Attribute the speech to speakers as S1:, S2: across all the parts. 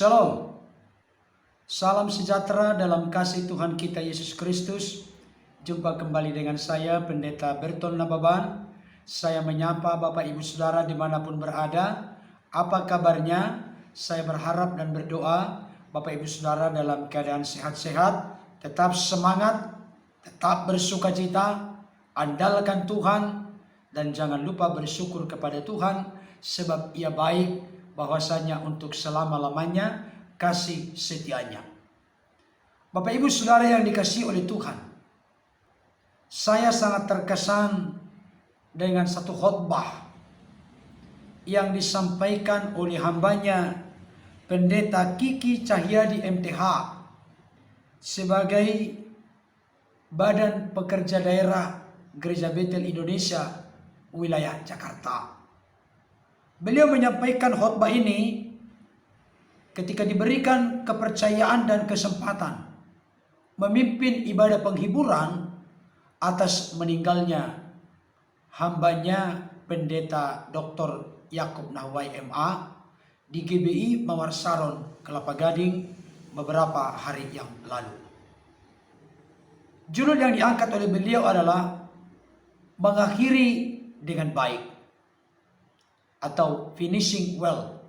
S1: Shalom. Salam sejahtera dalam kasih Tuhan kita Yesus Kristus. Jumpa kembali dengan saya, Pendeta Berton Nababan. Saya menyapa Bapak Ibu Saudara dimanapun berada. Apa kabarnya? Saya berharap dan berdoa Bapak Ibu Saudara dalam keadaan sehat-sehat, tetap semangat, tetap bersukacita, andalkan Tuhan, dan jangan lupa bersyukur kepada Tuhan sebab Ia baik, bahwasanya untuk selama-lamanya kasih setianya. Bapak Ibu Saudara yang dikasihi oleh Tuhan, saya sangat terkesan dengan satu khotbah yang disampaikan oleh hambanya Pendeta Kiki Cahyadi MTH sebagai Badan Pekerja Daerah Gereja Betel Indonesia wilayah Jakarta. Beliau menyampaikan khotbah ini ketika diberikan kepercayaan dan kesempatan memimpin ibadah penghiburan atas meninggalnya hambanya Pendeta Dr. Yakub Nahwai MA di GBI Mawar Saron, Kelapa Gading beberapa hari yang lalu. Judul yang diangkat oleh beliau adalah mengakhiri dengan baik atau finishing well.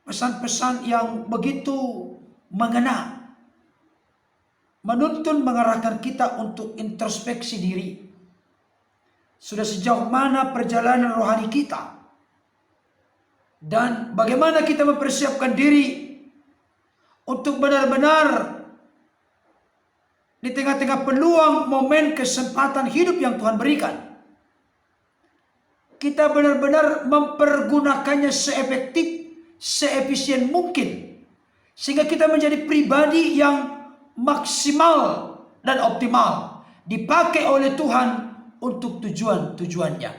S1: Pesan-pesan yang begitu mengena, menuntun mengarahkan kita untuk introspeksi diri. Sudah sejauh mana perjalanan rohani kita, dan bagaimana kita mempersiapkan diri untuk benar-benar di tengah-tengah peluang, momen, kesempatan hidup yang Tuhan berikan, kita benar-benar mempergunakannya seefektif, seefisien mungkin, sehingga kita menjadi pribadi yang maksimal dan optimal, dipakai oleh Tuhan untuk tujuan-tujuannya.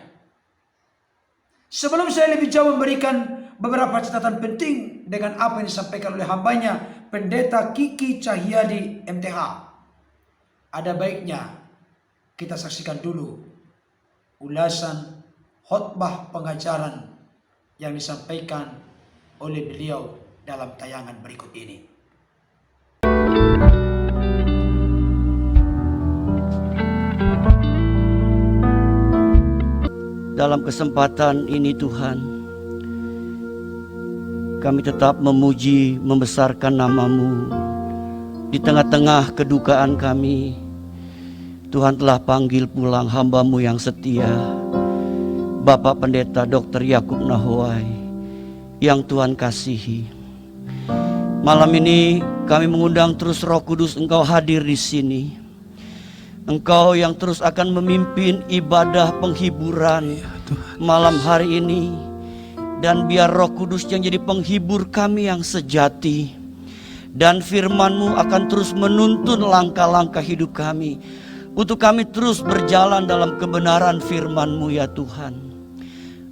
S1: Sebelum saya lebih jauh memberikan beberapa catatan penting dengan apa yang disampaikan oleh hambanya Pendeta Kiki Cahyadi MTH, ada baiknya kita saksikan dulu ulasan khotbah pengajaran yang disampaikan oleh beliau dalam tayangan berikut ini.
S2: Dalam kesempatan ini Tuhan, kami tetap memuji, membesarkan nama-Mu. Di tengah-tengah kedukaan kami, Tuhan telah panggil pulang hamba-Mu yang setia, Bapak Pendeta Dr. Yakub Nahwai, yang Tuhan kasihi. Malam ini kami mengundang terus Roh Kudus, Engkau hadir di sini. Engkau yang terus akan memimpin ibadah penghiburan malam hari ini. Dan biar Roh Kudus yang jadi penghibur kami yang sejati, dan firman-Mu akan terus menuntun langkah-langkah hidup kami, untuk kami terus berjalan dalam kebenaran firman-Mu ya Tuhan.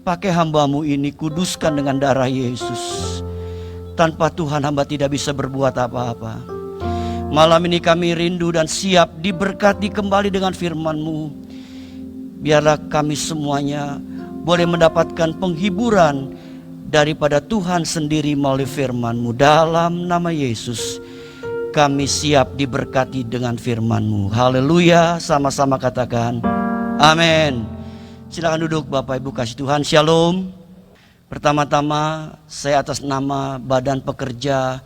S2: Pakai hamba-Mu ini, kuduskan dengan darah Yesus. Tanpa Tuhan hamba tidak bisa berbuat apa-apa. Malam ini kami rindu dan siap diberkati kembali dengan firman-Mu. Biarlah kami semuanya boleh mendapatkan penghiburan daripada Tuhan sendiri melalui firman-Mu. Dalam nama Yesus kami siap diberkati dengan firman-Mu. Haleluya, sama-sama katakan amin. Silakan duduk Bapak Ibu kasih Tuhan. Shalom. Pertama-tama saya atas nama Badan Pekerja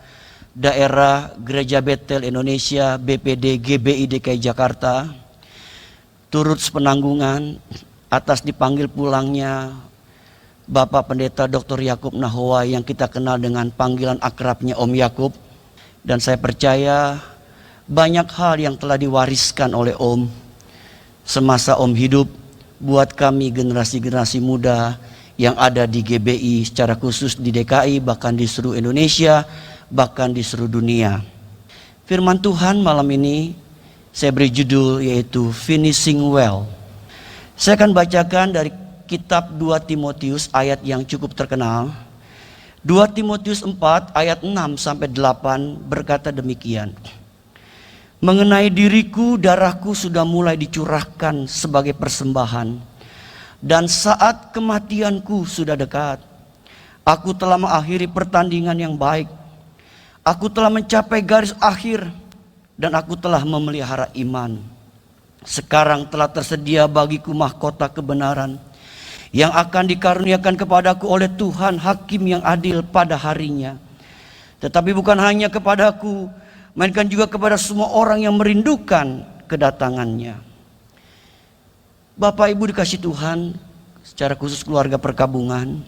S2: Daerah Gereja Betel Indonesia BPD GBI DKI Jakarta turut sepenanggungan atas dipanggil pulangnya Bapak Pendeta Dr. Yakub Nahwai yang kita kenal dengan panggilan akrabnya Om Yakub. Dan saya percaya banyak hal yang telah diwariskan oleh Om semasa Om hidup buat kami generasi-generasi muda yang ada di GBI, secara khusus di DKI, bahkan di seluruh Indonesia, bahkan di seluruh dunia. Firman Tuhan malam ini saya beri judul yaitu Finishing Well. Saya akan bacakan dari kitab 2 Timotius ayat yang cukup terkenal. 2 Timotius 4 ayat 6 sampai 8 berkata demikian. Mengenai diriku, darahku sudah mulai dicurahkan sebagai persembahan, dan saat kematianku sudah dekat. Aku telah mengakhiri pertandingan yang baik. Aku telah mencapai garis akhir dan aku telah memelihara iman. Sekarang telah tersedia bagiku mahkota kebenaran yang akan dikaruniakan kepadaku oleh Tuhan Hakim yang adil pada harinya. Tetapi bukan hanya kepadaku, melainkan juga kepada semua orang yang merindukan kedatangannya. Bapak Ibu dikasih Tuhan, secara khusus keluarga perkabungan,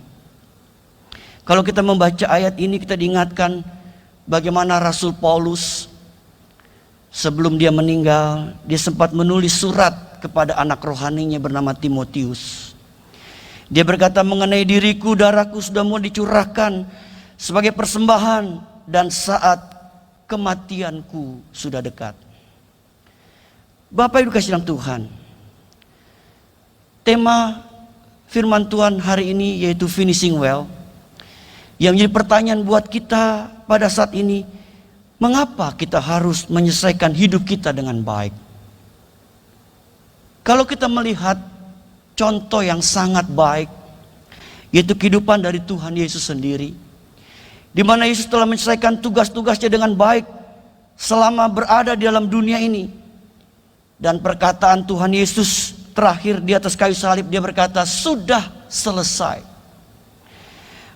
S2: kalau kita membaca ayat ini kita diingatkan bagaimana Rasul Paulus sebelum dia meninggal, dia sempat menulis surat kepada anak rohaninya bernama Timotius. Dia berkata, mengenai diriku, darahku sudah mau dicurahkan sebagai persembahan dan saat kematianku sudah dekat. Bapak Ibu kasih dalam Tuhan, tema firman Tuhan hari ini yaitu finishing well. Yang jadi pertanyaan buat kita pada saat ini, mengapa kita harus menyelesaikan hidup kita dengan baik? Kalau kita melihat contoh yang sangat baik, yaitu kehidupan dari Tuhan Yesus sendiri, di mana Yesus telah menyelesaikan tugas-tugasnya dengan baik selama berada di dalam dunia ini. Dan perkataan Tuhan Yesus terakhir di atas kayu salib, dia berkata, sudah selesai.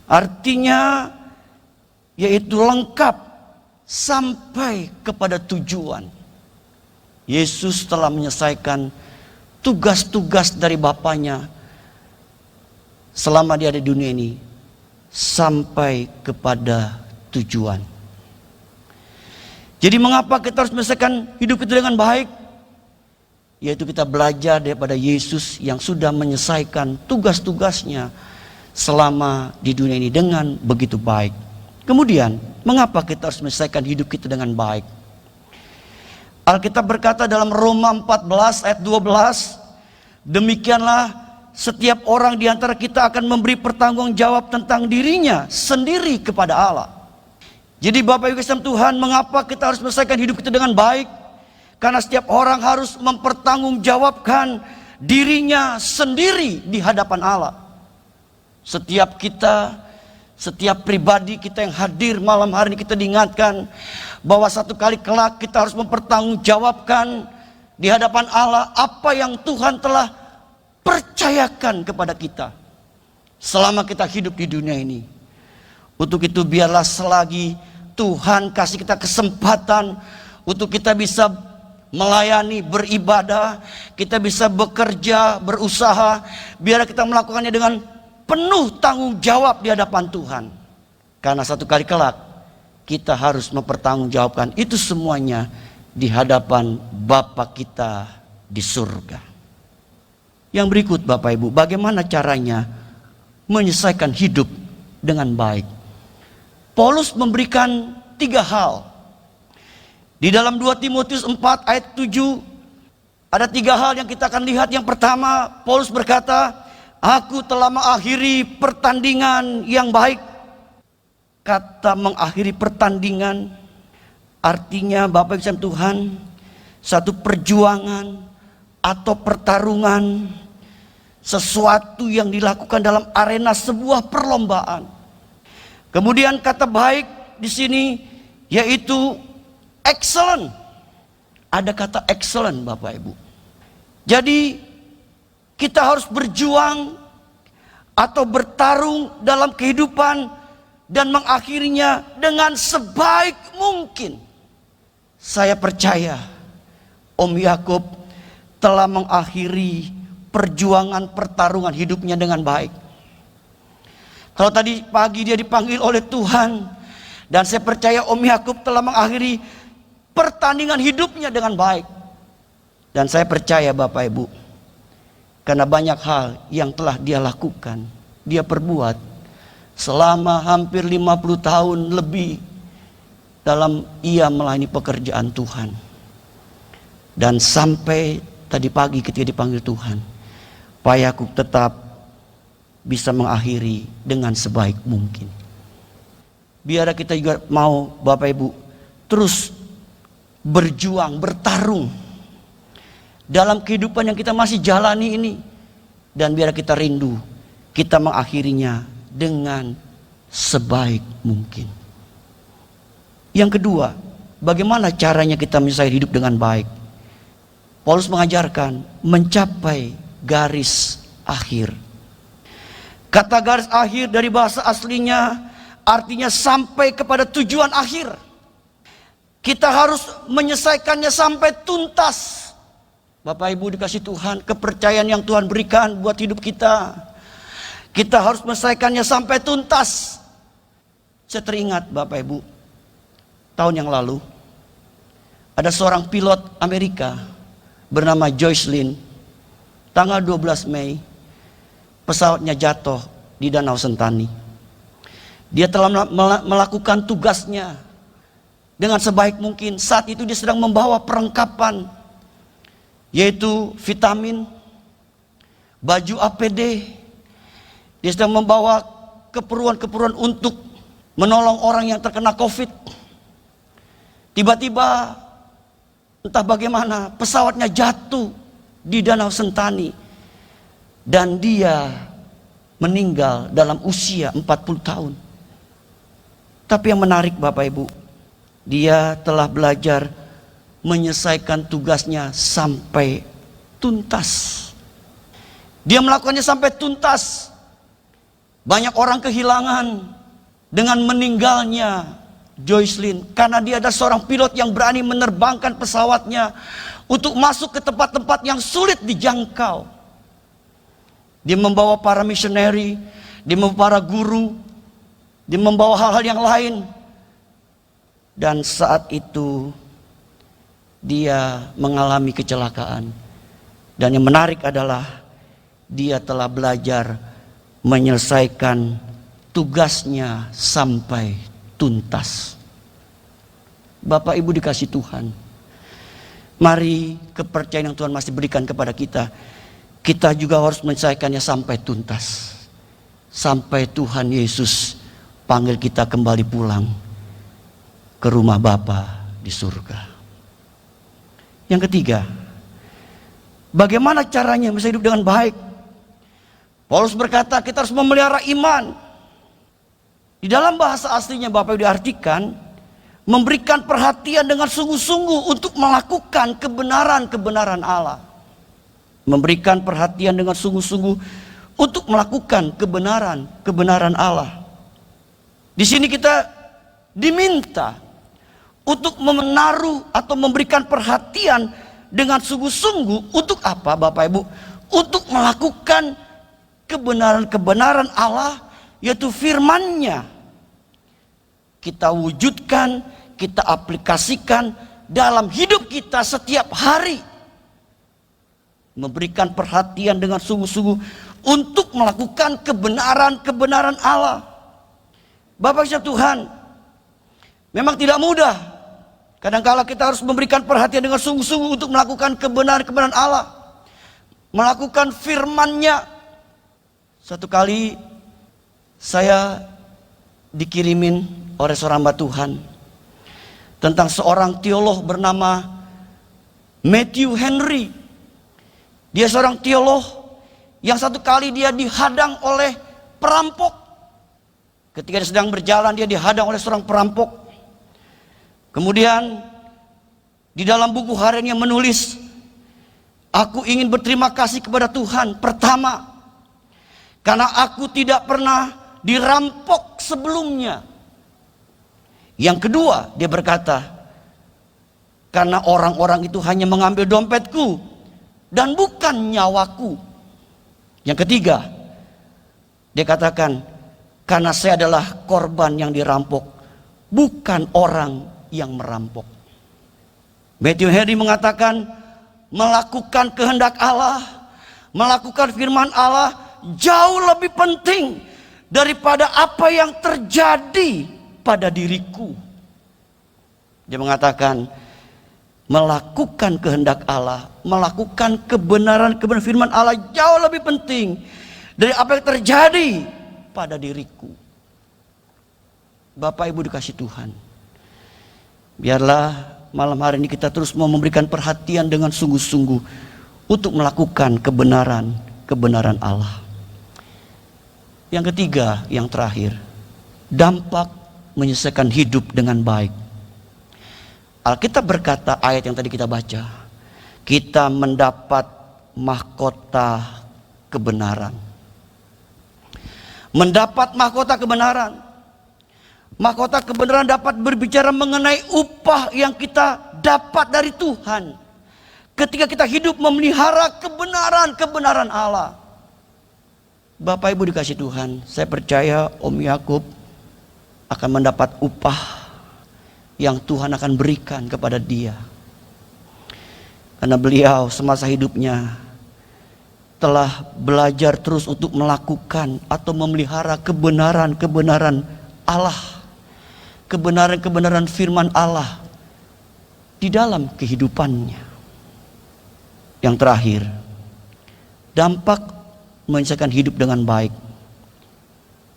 S2: Artinya yaitu lengkap sampai kepada tujuan. Yesus telah menyelesaikan tugas-tugas dari Bapaknya selama dia ada di dunia ini sampai kepada tujuan. Jadi mengapa kita harus menyelesaikan hidup itu dengan baik? Yaitu kita belajar daripada Yesus yang sudah menyelesaikan tugas-tugasnya selama di dunia ini dengan begitu baik. Kemudian, mengapa kita harus menyelesaikan hidup kita dengan baik? Alkitab berkata dalam Roma 14 ayat 12, demikianlah setiap orang di antara kita akan memberi pertanggungjawab tentang dirinya sendiri kepada Allah. Jadi Bapak Ibu Kristus Tuhan, mengapa kita harus menyelesaikan hidup kita dengan baik? Karena setiap orang harus mempertanggungjawabkan dirinya sendiri di hadapan Allah. Setiap kita, setiap pribadi kita yang hadir malam hari ini, kita diingatkan bahwa satu kali kelak kita harus mempertanggungjawabkan di hadapan Allah apa yang Tuhan telah percayakan kepada kita selama kita hidup di dunia ini. Untuk itu biarlah selagi Tuhan kasih kita kesempatan untuk kita bisa melayani, beribadah, kita bisa bekerja, berusaha, biar kita melakukannya dengan penuh tanggung jawab di hadapan Tuhan. Karena satu kali kelak kita harus mempertanggungjawabkan itu semuanya di hadapan Bapa kita di surga. Yang berikut Bapak Ibu, bagaimana caranya menyelesaikan hidup dengan baik? Paulus memberikan 3 hal. Di dalam 2 Timotius 4 ayat 7 ada 3 hal yang kita akan lihat. Yang pertama, Paulus berkata, aku telah mengakhiri pertandingan yang baik. Kata mengakhiri pertandingan artinya Bapak Ibu Tuhan, satu perjuangan atau pertarungan, sesuatu yang dilakukan dalam arena sebuah perlombaan. Kemudian kata baik di sini yaitu excellent. Ada kata excellent Bapak Ibu. Jadi kita harus berjuang atau bertarung dalam kehidupan dan mengakhirinya dengan sebaik mungkin. Saya percaya Om Yakub telah mengakhiri perjuangan pertarungan hidupnya dengan baik. Kalau tadi pagi dia dipanggil oleh Tuhan, dan saya percaya Om Yakub telah mengakhiri pertandingan hidupnya dengan baik. Dan saya percaya Bapak Ibu, karena banyak hal yang telah dia lakukan, dia perbuat selama hampir 50 tahun lebih dalam ia melayani pekerjaan Tuhan. Dan sampai tadi pagi ketika dipanggil Tuhan, Pak Yakub tetap bisa mengakhiri dengan sebaik mungkin. Biar kita juga mau Bapak Ibu terus berjuang, bertarung dalam kehidupan yang kita masih jalani ini. Dan biar kita rindu kita mengakhirinya dengan sebaik mungkin. Yang kedua, bagaimana caranya kita menyelesaikan hidup dengan baik? Paulus mengajarkan mencapai garis akhir. Kata garis akhir dari bahasa aslinya artinya sampai kepada tujuan akhir. Kita harus menyelesaikannya sampai tuntas. Bapak Ibu dikasih Tuhan, kepercayaan yang Tuhan berikan buat hidup kita, kita harus menyelesaikannya sampai tuntas. Saya teringat Bapak Ibu, tahun yang lalu ada seorang pilot Amerika bernama Jocelyn. Tanggal 12 Mei pesawatnya jatuh di Danau Sentani. Dia telah melakukan tugasnya dengan sebaik mungkin. Saat itu dia sedang membawa perlengkapan, yaitu vitamin, baju APD. Dia sedang membawa keperluan-keperluan untuk menolong orang yang terkena COVID. Tiba-tiba entah bagaimana pesawatnya jatuh di Danau Sentani dan dia meninggal dalam usia 40 tahun. Tapi yang menarik Bapak Ibu, dia telah belajar menyelesaikan tugasnya sampai tuntas. Dia melakukannya sampai tuntas. Banyak orang kehilangan dengan meninggalnya Jocelyn, karena dia adalah seorang pilot yang berani menerbangkan pesawatnya untuk masuk ke tempat-tempat yang sulit dijangkau. Dia membawa para missionary, dia membawa para guru, dia membawa hal-hal yang lain. Dan saat itu dia mengalami kecelakaan. Dan yang menarik adalah dia telah belajar menyelesaikan tugasnya sampai tuntas. Bapak Ibu dikasih Tuhan, mari kepercayaan yang Tuhan masih berikan kepada kita, kita juga harus menyelesaikannya sampai tuntas. Sampai Tuhan Yesus panggil kita kembali pulang ke rumah Bapa di surga. Yang ketiga, bagaimana caranya bisa hidup dengan baik? Paulus berkata kita harus memelihara iman. Di dalam bahasa aslinya Bapak Ibu diartikan memberikan perhatian dengan sungguh-sungguh untuk melakukan kebenaran-kebenaran Allah. Memberikan perhatian dengan sungguh-sungguh untuk melakukan kebenaran-kebenaran Allah. Di sini kita diminta untuk menaruh atau memberikan perhatian dengan sungguh-sungguh untuk apa Bapak Ibu? Untuk melakukan kebenaran-kebenaran Allah, yaitu firman-Nya. Kita wujudkan, kita aplikasikan dalam hidup kita setiap hari. Memberikan perhatian dengan sungguh-sungguh untuk melakukan kebenaran-kebenaran Allah. Bapak Ibu Tuhan, memang tidak mudah. Kadang-kala kita harus memberikan perhatian dengan sungguh-sungguh untuk melakukan kebenaran-kebenaran Allah. Melakukan firman-Nya. Satu kali saya dikirimin oleh seorang hamba Tuhan tentang seorang teolog bernama Matthew Henry. Dia seorang teolog yang satu kali dia dihadang oleh perampok. Ketika dia sedang berjalan, dia dihadang oleh seorang perampok. Kemudian di dalam buku hariannya menulis, aku ingin berterima kasih kepada Tuhan. Pertama, karena aku tidak pernah dirampok sebelumnya. Yang kedua, dia berkata, karena orang-orang itu hanya mengambil dompetku dan bukan nyawaku. Yang ketiga, dia katakan, karena saya adalah korban yang dirampok, bukan orang yang merampok. Matthew Henry mengatakan, melakukan kehendak Allah, melakukan firman Allah jauh lebih penting daripada apa yang terjadi pada diriku. Dia mengatakan, melakukan kehendak Allah, melakukan kebenaran firman Allah jauh lebih penting dari apa yang terjadi pada diriku. Bapak Ibu dikasih Tuhan, biarlah malam hari ini kita terus mau memberikan perhatian dengan sungguh-sungguh untuk melakukan kebenaran Allah. Yang ketiga, yang terakhir, dampak menyelesaikan hidup dengan baik. Alkitab berkata, ayat yang tadi kita baca, kita mendapat mahkota kebenaran. Mendapat mahkota kebenaran. Mahkota kebenaran dapat berbicara mengenai upah yang kita dapat dari Tuhan ketika kita hidup memelihara kebenaran Allah. Bapak Ibu dikasih Tuhan, saya percaya Om Yakub akan mendapat upah yang Tuhan akan berikan kepada dia. Karena beliau semasa hidupnya telah belajar terus untuk melakukan atau memelihara kebenaran Allah. Kebenaran firman Allah di dalam kehidupannya. Yang terakhir, dampak menyelesaikan hidup dengan baik.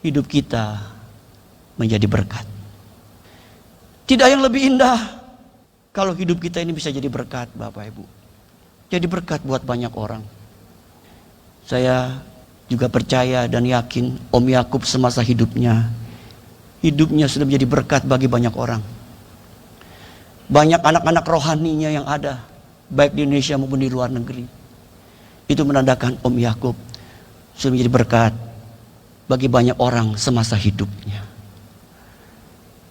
S2: Hidup kita menjadi berkat. Tidak yang lebih indah kalau hidup kita ini bisa jadi berkat, Bapak Ibu. Jadi berkat buat banyak orang. Saya juga percaya dan yakin Om Yakub semasa hidupnya sudah menjadi berkat bagi banyak orang. Banyak anak-anak rohaninya yang ada, baik di Indonesia maupun di luar negeri. Itu menandakan Om Yakub sudah menjadi berkat bagi banyak orang semasa hidupnya.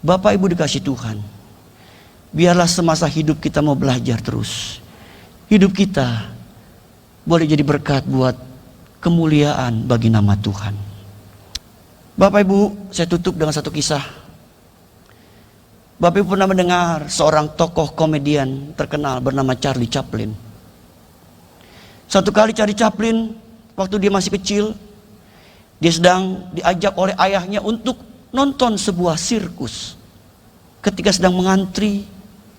S2: Bapak Ibu dikasih Tuhan, biarlah semasa hidup kita mau belajar terus. Hidup kita boleh jadi berkat buat kemuliaan bagi nama Tuhan. Bapak Ibu, saya tutup dengan satu kisah. Bapak Ibu pernah mendengar seorang tokoh komedian terkenal bernama Charlie Chaplin. Satu kali Charlie Chaplin, waktu dia masih kecil, dia sedang diajak oleh ayahnya untuk nonton sebuah sirkus. Ketika sedang mengantri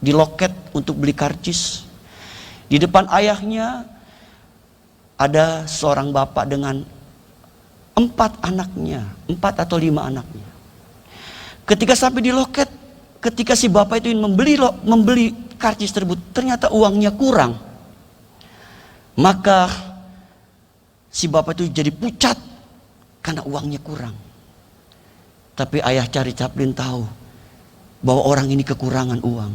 S2: di loket untuk beli karcis, di depan ayahnya ada seorang bapak dengan 4 anaknya, 4 atau 5 anaknya. Ketika sampai di loket, ketika si bapak itu ingin membeli karcis tersebut, ternyata uangnya kurang. Maka si bapak itu jadi pucat karena uangnya kurang. Tapi ayah Charlie Chaplin tahu bahwa orang ini kekurangan uang.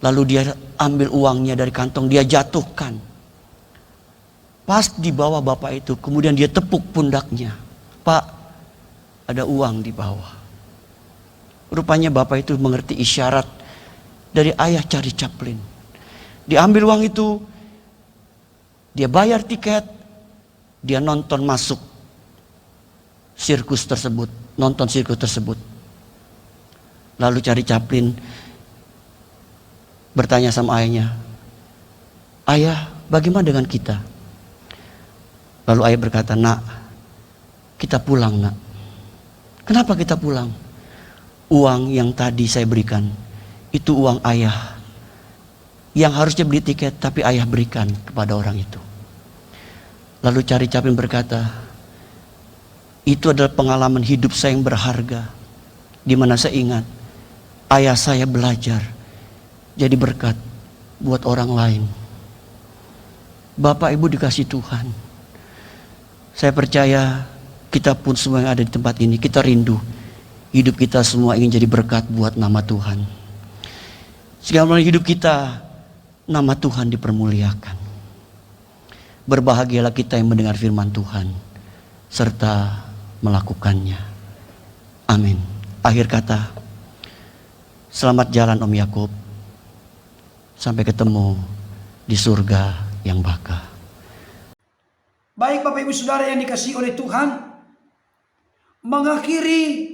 S2: Lalu dia ambil uangnya dari kantong, dia jatuhkan. Pas di bawah bapak itu, kemudian dia tepuk pundaknya. Pak, ada uang di bawah. Rupanya bapak itu mengerti isyarat dari ayah Charlie Chaplin. Diambil uang itu, dia bayar tiket, dia nonton masuk sirkus tersebut, nonton sirkus tersebut. Lalu Charlie Chaplin bertanya sama ayahnya, "Ayah, bagaimana dengan kita?" Lalu ayah berkata, "Nak, kita pulang, nak." "Kenapa kita pulang?" "Uang yang tadi saya berikan, itu uang ayah. Yang harusnya beli tiket, tapi ayah berikan kepada orang itu." Lalu Charlie Chaplin berkata, "Itu adalah pengalaman hidup saya yang berharga. Di mana saya ingat, ayah saya belajar jadi berkat buat orang lain." Bapak Ibu dikasih Tuhan, saya percaya kita pun semua yang ada di tempat ini, kita rindu hidup kita semua ingin jadi berkat buat nama Tuhan. Sehingga melalui hidup kita, nama Tuhan dipermuliakan. Berbahagialah kita yang mendengar firman Tuhan serta melakukannya. Amin. Akhir kata, selamat jalan Om Yakub. Sampai ketemu di surga yang baka.
S1: Baik Bapak Ibu Saudara yang dikasihi oleh Tuhan, mengakhiri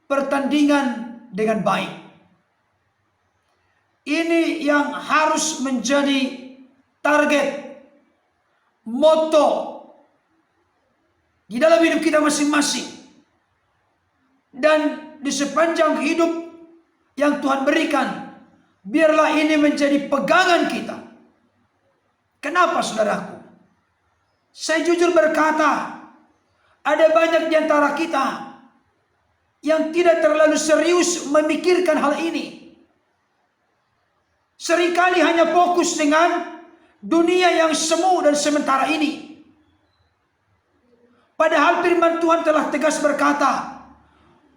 S1: pertandingan dengan baik. Ini yang harus menjadi target, moto di dalam hidup kita masing-masing. Dan di sepanjang hidup yang Tuhan berikan, biarlah ini menjadi pegangan kita. Kenapa saudaraku? Saya jujur berkata, ada banyak di antara kita yang tidak terlalu serius memikirkan hal ini. Seringkali hanya fokus dengan dunia yang semu dan sementara ini. Padahal firman Tuhan telah tegas berkata,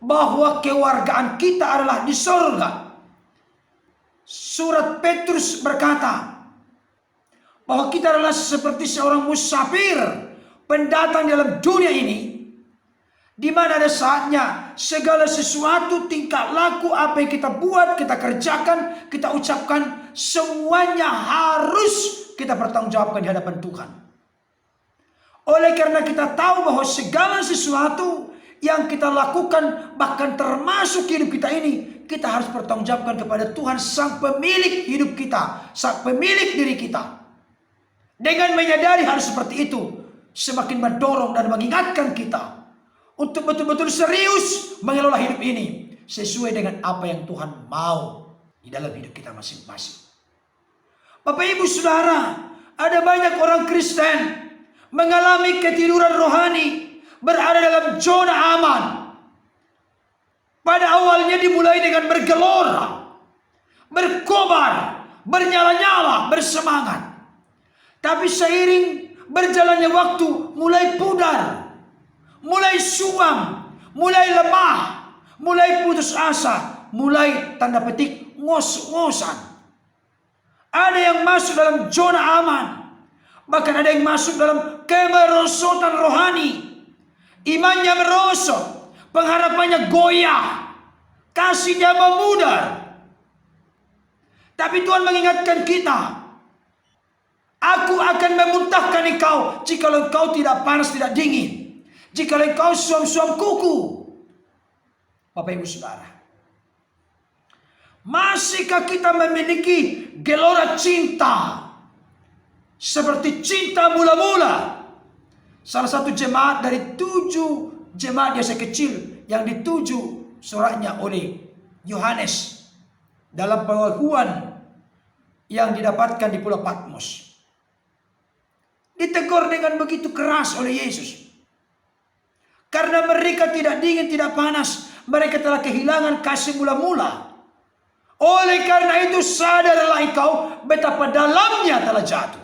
S1: bahwa kewargaan kita adalah di sorga. Surat Petrus berkata bahwa kita adalah seperti seorang musafir, pendatang dalam dunia ini, di mana ada saatnya segala sesuatu, tingkah laku, apa yang kita buat, kita kerjakan, kita ucapkan, semuanya harus kita bertanggungjawabkan di hadapan Tuhan. Oleh karena kita tahu bahwa segala sesuatu yang kita lakukan, bahkan termasuk hidup kita ini, kita harus bertanggungjawabkan kepada Tuhan, sang pemilik hidup kita, sang pemilik diri kita. Dengan menyadari hal seperti itu, semakin mendorong dan mengingatkan kita untuk betul-betul serius mengelola hidup ini sesuai dengan apa yang Tuhan mau di dalam hidup kita masing-masing. Bapak Ibu Saudara, ada banyak orang Kristen mengalami ketiduran rohani, berada dalam zona aman. Pada awalnya dimulai dengan bergelora, berkobar, bernyala-nyala, bersemangat. Tapi seiring berjalannya waktu, mulai pudar, mulai suam, mulai lemah, mulai putus asa, mulai tanda petik ngos-ngosan. Ada yang masuk dalam zona aman, bahkan ada yang masuk dalam kemerosotan rohani. Imannya merosot, pengharapannya goyah, kasihnya memudar. Tapi Tuhan mengingatkan kita, aku akan memuntahkan engkau jikalau engkau tidak panas, tidak dingin, jikalau engkau suam-suam kuku. Bapak Ibu Saudara, masihkah kita memiliki gelora cinta seperti cinta mula-mula? Salah satu jemaat dari 7 jemaat Yesus kecil yang dituju suratnya oleh Yohanes dalam pengakuan yang didapatkan di Pulau Patmos, ditegur dengan begitu keras oleh Yesus. Karena mereka tidak dingin, tidak panas, mereka telah kehilangan kasih mula-mula. Oleh karena itu sadarlah engkau betapa dalamnya telah jatuh.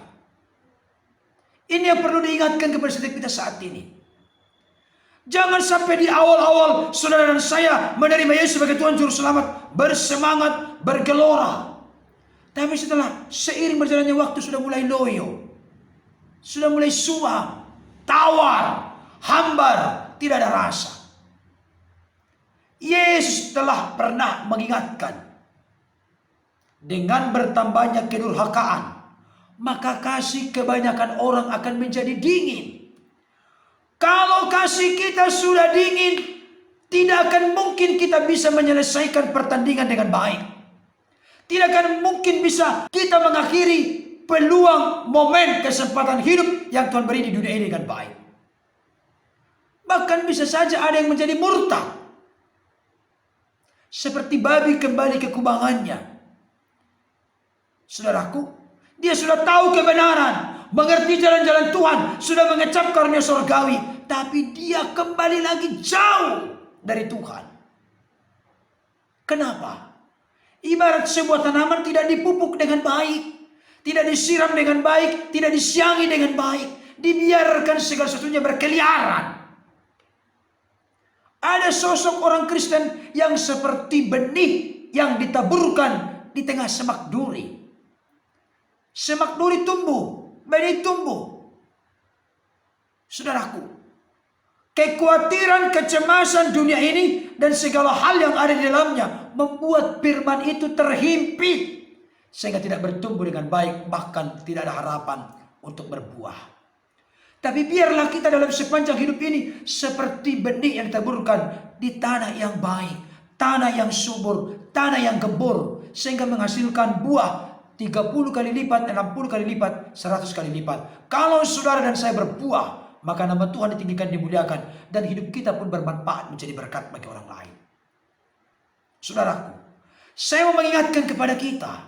S1: Ini yang perlu diingatkan kepada setiap kita saat ini. Jangan sampai di awal-awal saudara dan saya menerima Yesus sebagai Tuhan Juru Selamat, bersemangat, bergelora. Tapi setelah seiring berjalannya waktu sudah mulai loyo, sudah mulai suam, tawar, hambar, tidak ada rasa. Yesus telah pernah mengingatkan, dengan bertambahnya kedurhakaan, maka kasih kebanyakan orang akan menjadi dingin. Kalau kasih kita sudah dingin, tidak akan mungkin kita bisa menyelesaikan pertandingan dengan baik. Tidak akan mungkin bisa kita mengakhiri peluang, momen, kesempatan hidup yang Tuhan beri di dunia ini dengan baik. Bahkan bisa saja ada yang menjadi murtad, seperti babi kembali ke kubangannya. Saudaraku, dia sudah tahu kebenaran, mengerti jalan-jalan Tuhan, sudah mengecap karunia surgawi, tapi dia kembali lagi jauh dari Tuhan. Kenapa? Ibarat sebuah tanaman tidak dipupuk dengan baik, tidak disiram dengan baik, tidak disiangi dengan baik, dibiarkan segala sesuatunya berkeliaran. Ada sosok orang Kristen yang seperti benih yang ditaburkan di tengah semak duri. Semak duri tumbuh, benih tumbuh. Saudaraku, kekhawatiran, kecemasan dunia ini dan segala hal yang ada di dalamnya membuat firman itu terhimpit sehingga tidak bertumbuh dengan baik, bahkan tidak ada harapan untuk berbuah. Tapi biarlah kita dalam sepanjang hidup ini seperti benih yang ditaburkan di tanah yang baik, tanah yang subur, tanah yang gembur, sehingga menghasilkan buah 30 kali lipat, 60 kali lipat, 100 kali lipat. Kalau saudara dan saya berbuah, maka nama Tuhan ditinggikan, dimuliakan, dan hidup kita pun bermanfaat menjadi berkat bagi orang lain. Saudaraku, saya mau mengingatkan kepada kita,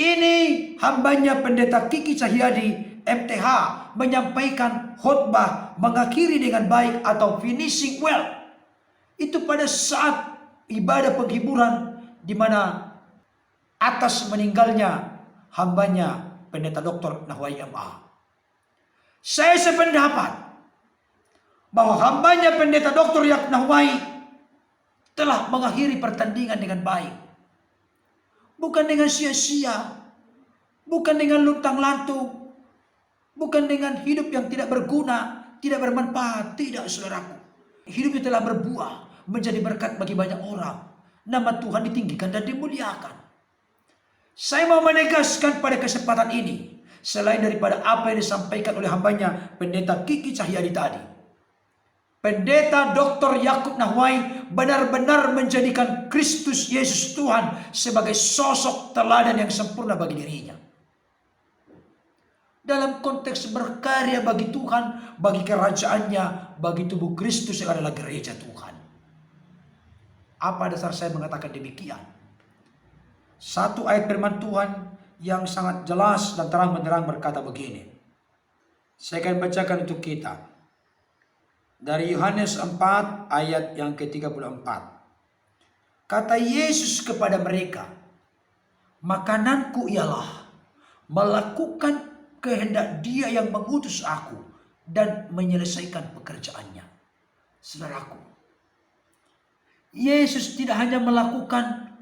S1: ini hambanya Pendeta Kiki Cahyadi MTH menyampaikan khotbah mengakhiri dengan baik atau finishing well. Itu pada saat ibadah penghiburan di mana atas meninggalnya hambanya Pendeta Dr. Nahwai MA. Saya sependapat bahwa hambanya Pendeta Dr. Yak Nahwai telah mengakhiri pertandingan dengan baik. Bukan dengan sia-sia, bukan dengan luntang-lantung, bukan dengan hidup yang tidak berguna, tidak bermanfaat. Tidak, saudaraku. Hidupnya telah berbuah, menjadi berkat bagi banyak orang. Nama Tuhan ditinggikan dan dimuliakan. Saya mau menegaskan pada kesempatan ini, selain daripada apa yang disampaikan oleh hambanya Pendeta Kiki Cahyadi tadi, Pendeta Dr. Yakub Nahwai benar-benar menjadikan Kristus Yesus Tuhan sebagai sosok teladan yang sempurna bagi dirinya. Dalam konteks berkarya bagi Tuhan, bagi kerajaannya, bagi tubuh Kristus yang adalah gereja Tuhan. Apa dasar saya mengatakan demikian? Satu ayat firman Tuhan yang sangat jelas dan terang-benderang berkata begini. Saya akan bacakan untuk kita. Dari Yohanes 4 ayat yang ke-34. Kata Yesus kepada mereka, makananku ialah melakukan kehendak Dia yang mengutus aku dan menyelesaikan pekerjaannya. Saudaraku, Yesus tidak hanya melakukan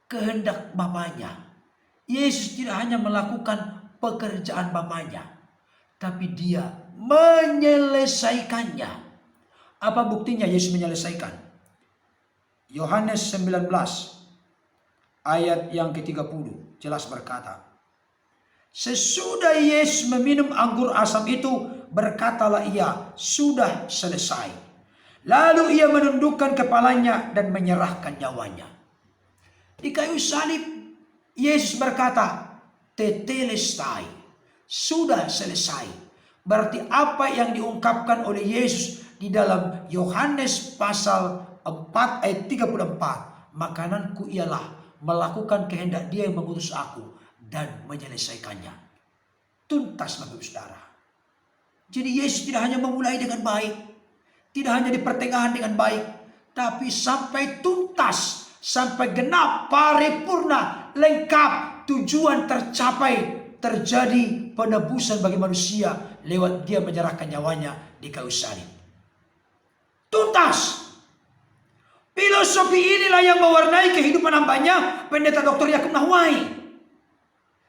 S1: kehendak Bapanya. Yesus tidak hanya melakukan pekerjaan Bapanya, tapi Dia menyelesaikannya. Apa buktinya Yesus menyelesaikan? Yohanes 19 ayat yang ke-30 jelas berkata, sesudah Yesus meminum anggur asam itu, berkatalah Ia, sudah selesai. Lalu Ia menundukkan kepalanya dan menyerahkan nyawanya. Di kayu salib, Yesus berkata, tetelestai, sudah selesai. Berarti apa yang diungkapkan oleh Yesus di dalam Yohanes pasal 4 ayat 34. Makananku ialah melakukan kehendak Dia yang mengutus aku dan menyelesaikannya. Tuntas, Bapak Ibu Saudara. Jadi Yesus tidak hanya memulai dengan baik, tidak hanya di pertengahan dengan baik, tapi sampai tuntas, sampai genap, paripurna, lengkap, tujuan tercapai, terjadi penebusan bagi manusia lewat Dia menyerahkan nyawanya di kayu salib. Tuntas. Filosofi inilah yang mewarnai kehidupan hambanya Pendeta Dr. Yakub Nahwai,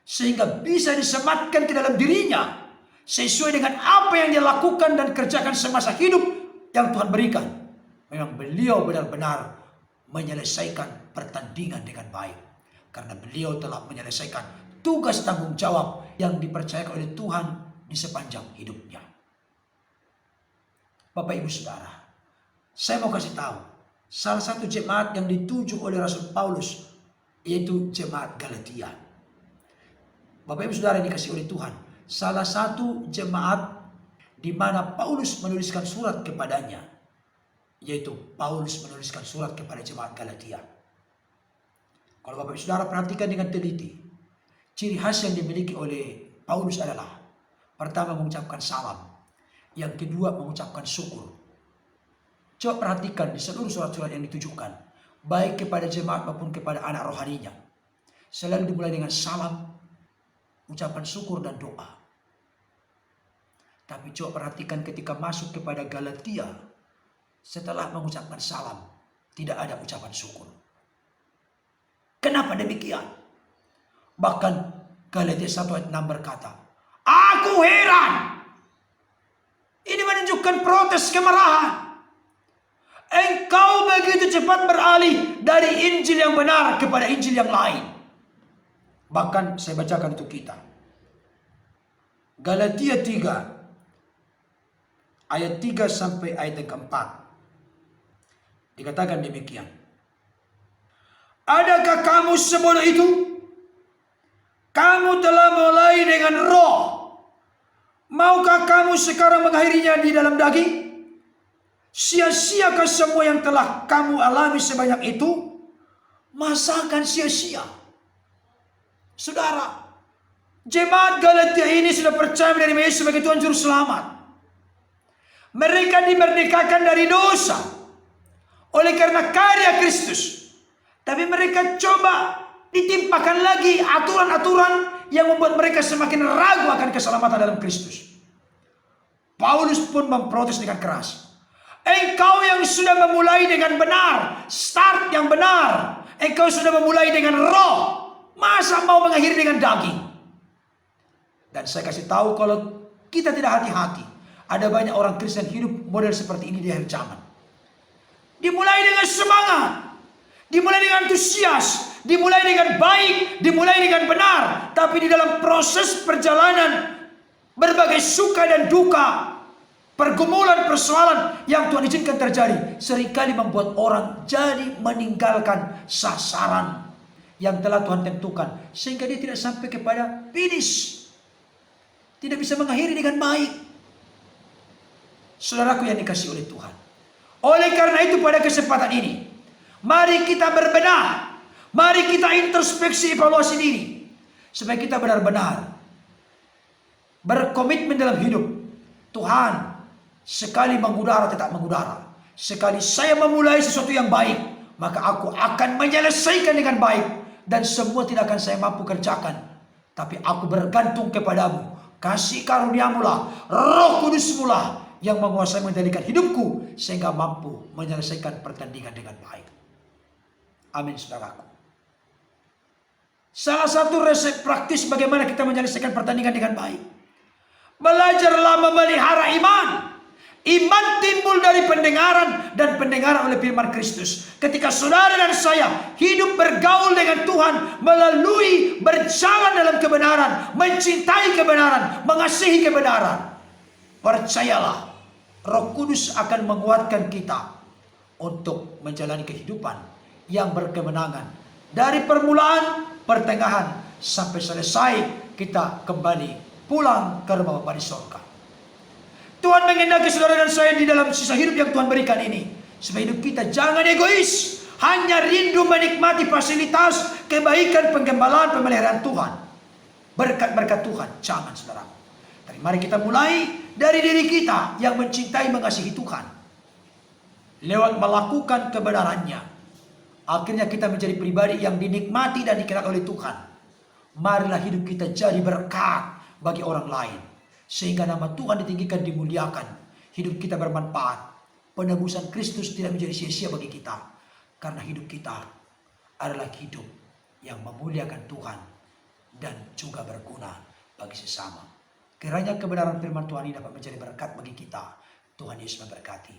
S1: sehingga bisa disematkan ke dalam dirinya sesuai dengan apa yang dia lakukan dan kerjakan semasa hidup yang Tuhan berikan. Memang beliau benar-benar menyelesaikan pertandingan dengan baik, karena beliau telah menyelesaikan tugas tanggung jawab yang dipercayakan oleh Tuhan di sepanjang hidupnya. Bapak Ibu Saudara, saya mau kasih tahu salah satu jemaat yang dituju oleh Rasul Paulus, yaitu jemaat Galatia. Bapak Ibu Saudara yang dikasihi oleh Tuhan, salah satu jemaat di mana Paulus menuliskan surat kepadanya, yaitu Paulus menuliskan surat kepada jemaat Galatia. Kalau Bapak Ibu Saudara perhatikan dengan teliti, ciri khas yang dimiliki oleh Paulus adalah pertama mengucapkan salam, yang kedua mengucapkan syukur. Coba perhatikan di seluruh surat-surat yang ditujukan, baik kepada jemaat maupun kepada anak rohaninya, selalu dimulai dengan salam, ucapan syukur dan doa. Tapi coba perhatikan ketika masuk kepada Galatia, setelah mengucapkan salam, tidak ada ucapan syukur. Kenapa demikian? Bahkan Galatia 1 ayat 6 berkata, aku heran. Ini menunjukkan protes kemarahan. Engkau begitu cepat beralih dari Injil yang benar kepada Injil yang lain. Bahkan saya bacakan untuk kita. Galatia 3 ayat 3 sampai ayat yang keempat. Dikatakan demikian. Adakah kamu sebodoh itu? Kamu telah mulai dengan roh. Maukah kamu sekarang mengakhirinya di dalam daging? Sia-siakah semua yang telah kamu alami sebanyak itu? Masakan sia-sia? Saudara, jemaat Galatia ini sudah percaya menerima Yesus sebagai Tuhan Juru Selamat. Mereka dimerdekakan dari dosa oleh karena karya Kristus. Tapi mereka coba ditimpakan lagi aturan-aturan yang membuat mereka semakin ragu akan keselamatan dalam Kristus. Paulus pun memprotes dengan keras. Engkau yang sudah memulai dengan benar, start yang benar. Engkau sudah memulai dengan roh, masa mau mengakhiri dengan daging? Dan saya kasih tahu, kalau kita tidak hati-hati, ada banyak orang Kristen hidup model seperti ini di akhir zaman. Dimulai dengan semangat, dimulai dengan antusias, dimulai dengan baik, dimulai dengan benar. Tapi di dalam proses perjalanan, berbagai suka dan duka, pergumulan, persoalan yang Tuhan izinkan terjadi, seringkali membuat orang jadi meninggalkan sasaran yang telah Tuhan tentukan, sehingga dia tidak sampai kepada finish, tidak bisa mengakhiri dengan baik. Saudaraku yang dikasihi oleh Tuhan, oleh karena itu pada kesempatan ini, mari kita berbenah, mari kita introspeksi, evaluasi diri, supaya kita benar-benar berkomitmen dalam hidup. Tuhan, sekali mengudara tetap mengudara. Sekali saya memulai sesuatu yang baik, maka aku akan menyelesaikan dengan baik. Dan semua tidak akan saya mampu kerjakan, tapi aku bergantung kepadamu. Kasih karuniamu lah, Roh Kudusmu lah yang menguasai menjadikan hidupku, sehingga mampu menyelesaikan pertandingan dengan baik. Amin, saudaraku. Salah satu resep praktis bagaimana kita menyelesaikan pertandingan dengan baik, belajarlah memelihara iman. Iman timbul dari pendengaran, dan pendengaran oleh firman Kristus. Ketika saudara dan saya hidup bergaul dengan Tuhan, melalui berjalan dalam kebenaran, mencintai kebenaran, mengasihi kebenaran, percayalah, Roh Kudus akan menguatkan kita untuk menjalani kehidupan yang berkemenangan. Dari permulaan, pertengahan, sampai selesai kita kembali pulang ke rumah Bapa di sorga. Tuhan mengendaki saudara dan saya di dalam sisa hidup yang Tuhan berikan ini, supaya hidup kita jangan egois, hanya rindu menikmati fasilitas, kebaikan, penggembalaan, pemeliharaan Tuhan, berkat-berkat Tuhan. Jangan, saudara. Tapi mari kita mulai dari diri kita yang mencintai, mengasihi Tuhan, lewat melakukan kebenarannya. Akhirnya kita menjadi pribadi yang dinikmati dan dikenal oleh Tuhan. Marilah hidup kita jadi berkat bagi orang lain, sehingga nama Tuhan ditinggikan, dimuliakan. Hidup kita bermanfaat. Penebusan Kristus tidak menjadi sia-sia bagi kita, karena hidup kita adalah hidup yang memuliakan Tuhan dan juga berguna bagi sesama. Kiranya kebenaran firman Tuhan ini dapat menjadi berkat bagi kita. Tuhan Yesus memberkati.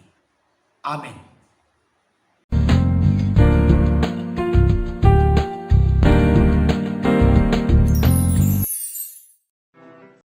S1: Amin.